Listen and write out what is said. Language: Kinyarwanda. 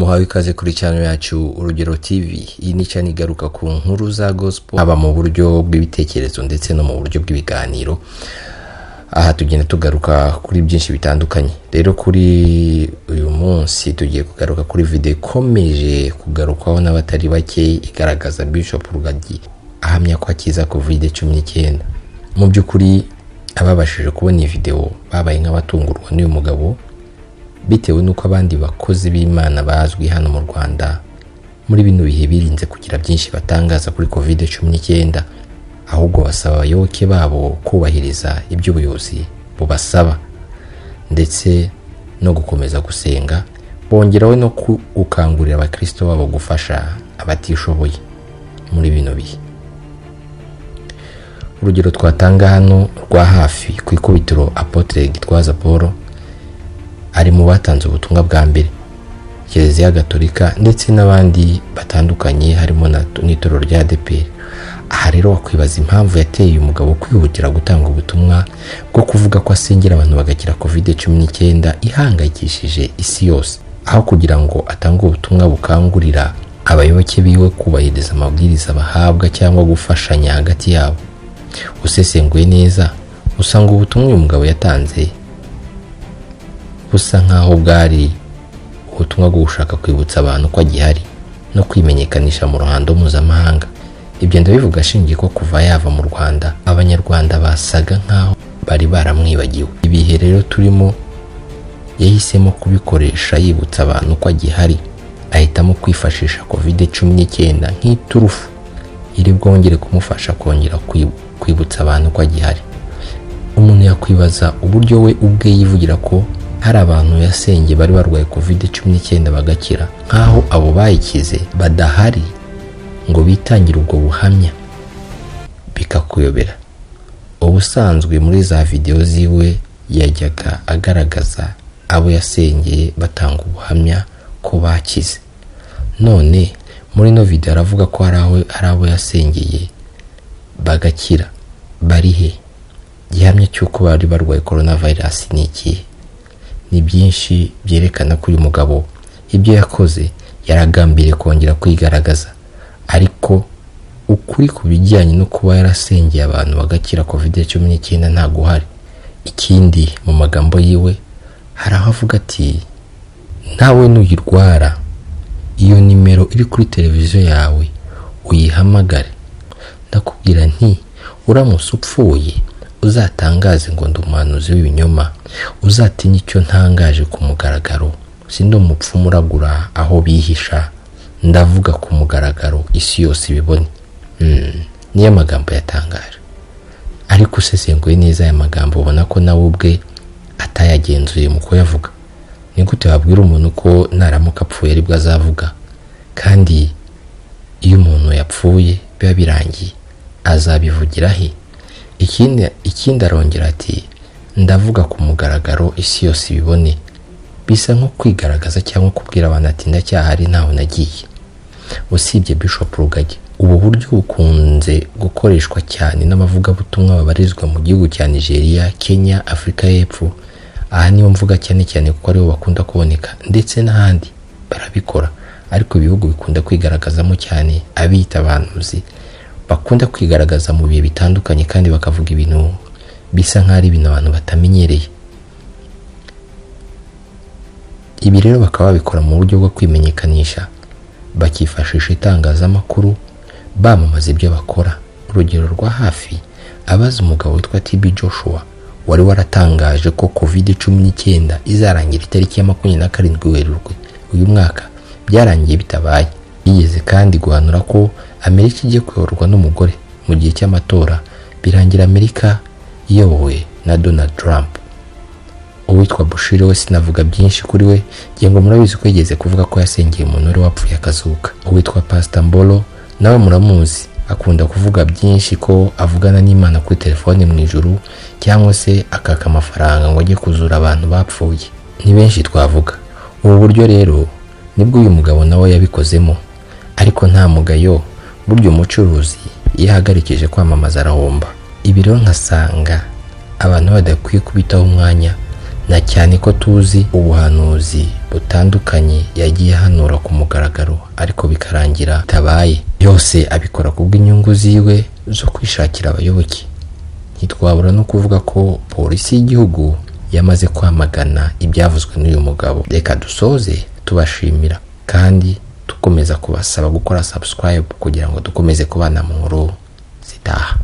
Muhawe ikaze kuri channel yacu Urugero TV. Iyi ni channel igaruka ku nkuru za gospel aba mu buryo bw'ibitekerezo ndetse no mu buryo bw'ibiganiro. Aha tugenda tugaruka kuri byinshi bitandukanye. Rero kuri uyu munsi tugiye kugaruka kuri video ikomeje kugarukwaho n'abatari bake igaragaza Bishop Rugagi ahamya ko akiza COVID-19. Mu by'ukuri ababashije kubona iyi video babaye nk'abatungurwa n'uyu mugabo bitewe nuko abandi bakozi b'Imana bazwi hano mu Rwanda muri bino bihe birinze kugira byinshi batangaza kuri COVID-19, ahubwo basaba abayoboke babo kubahiriza ibyo ubuyobozi bubasaba ndetse no gukomeza gusenga, bongeraho no gukangurira abakristo babo gufasha abatishoboye muri bino bihe. Urugero twatanga hano rwa hafi ku ikubitiro Apotre Gitwaza Paul ari mu batanze ubutumwa bwa mbere, Kiliziya Gatolika ndetse n'abandi batandukanye harimo n'itorero rya ADEPR. Aha rero wakwibaza impamvu yateye uyu mugabo kwihutira gutanga ubutumwa bwo kuvuga ko asengera abantu bagakira COVID-19 ihangayikishije isi yose, aho kugira ngo atange ubutumwa bukangurira abayoboke biwe kubahiriza amabwiriza bahabwa cyangwa gufashanya hagati yabo. Usesenguye neza usanga ubutumwa uyu mugabo yatanze busa nkaho bwari ubutumwa bwo gushaka kwibutsa abantu ko agihari no kwimenyekanisha mu ruhando mpuzamahanga. Ibyo ndabivuga ashingiye ko kuva yava mu Rwanda abanyarwanda basaga nkaho bari baramwibagiwe. Ibihe rero turimo yahisemo kubikoresha yibutsa abantu ko agihari, ahitamo kwifashisha COVID-19 nk'iturufu iri bwongere kumufasha kongera kwibutsa abantu ko agihari. Umuntu yakwibaza uburyo we ubwe yivugira ko hari abantu yasengeye bari barwaye COVID-19 bagakira, nkaho abo bayikize badahari ngo bitangire ubwo buhamya, bikakuyobera. Ubusanzwe muri za video ziwe yajyaga agaragaza abo yasengeye batanga ubuhamya ko bakize. None muri no video aravuga ko hari abo yasengeye bagakira. Bari he? Gihamya cy'uko bari barwaye coronavirus ni iki? Ni byinshi byerekana ko uyu mugabo ibyo yakoze yaragambiriye kongera kwigaragaza, ariko ukuri ku bijyanye no kuba yarasengeye abantu bagakira COVID-19 ntago uhari. Ikindi mu magambo yiwe hari aho avuga ati ntawe nuyirwara iyo nimero iri kuri televiziyo yawe uyihamagare, ndakubwira nti uramutse upfuye uzatangaze ngo ndi umuhanuzi w'ibinyoma, uzatinya icyo ntangaje ku mugaragaro. Sindi umupfumu uragura aho bihisha, ndavuga ku mugaragaro isi yose ibibone. Niyo magambo yatangaje, ariko usesenguye neza aya magambo ubona ko nawe ubwe atayagenzuye mu kuyavuga. Ni gute wabwira umuntu ko naramuka apfuye aribwo azavuga, kandi iyo umuntu yapfuye biba birangiye azabivugira he? Ikindi arongera ati ndavuga ku mugaragaro isi yose ibibone. Bisa nko kwigaragaza cyangwa kubwira abantu ati ndacyahari ntaho nagiye. Usibye Bishop Rugagi, ubu buryo bukunze gukoreshwa cyane n'abavugabutumwa babarizwa mu gihugu cya Nigeria, Kenya, Afrika y'Epfo. Aha niyo mvuga cyane cyane kuko ariho bakunda kuboneka, ndetse n'ahandi barabikora, ariko ibihugu bikunda kwigaragazamo cyane abita abantuzi bakunda kwigaragaza mu bihe bitandukanye kandi bakavuga ibintu bisa nk'ari ibintu abantu batamenyereye. Ibi rero bakaba babikora mu buryo bwo kwimenyekanisha, bakifashisha itangazamakuru bamamaza ibyo bakora. Urugero rwa hafi abaza umugabo witwa TB Joshua wari waratangaje ko COVID-19 izarangira itariki ya 27 Werurwe uyu mwaka, byarangiye bitabaye. Yigeze kandi guhanura ko Amerika igiye kuyoborwa n'umugore mu gihe cy'amatora, birangira Amerika iyobowe na Donald Trump. Uwitwa Bushiri we sinavuga byinshi kuri we, ngo murabizi ko yigeze kuvuga ko yasengeye umuntu wari wapfuye akazuka. Uwitwa Pastor Mbolo nawe muramuzi, akunda kuvuga byinshi ko avugana n'Imana kuri telefone mu ijuru, cyangwa se akaka amafaranga ngo ajye kuzura abantu bapfuye. Ni benshi twavuga. Ubu buryo rero nibwo uyu mugabo nawe yabikozemo, ariko nta mugayo. Buryo umucuruzi yahagarikije kwamamaza arahomba. Ibi rero nkasanga abantu badakwiye kubitaho umwanya na cyane ko tuzi ubuhanuzi butandukanye yagiye hanura ku mugaragaro ariko bikarangira tabaye. Yose abikora kubw'inyungu ziwe zo kwishakira abayoboke. Ntitwabura no kuvuga ko polisi y'igihugu yamaze kwamagana ibyavuzwe n'uyu mugabo. Reka dusoze tubashimira kandi dukomeza kubasaba gukora subscribe kugira ngo dukomeze kubana mu nkuru zitaha.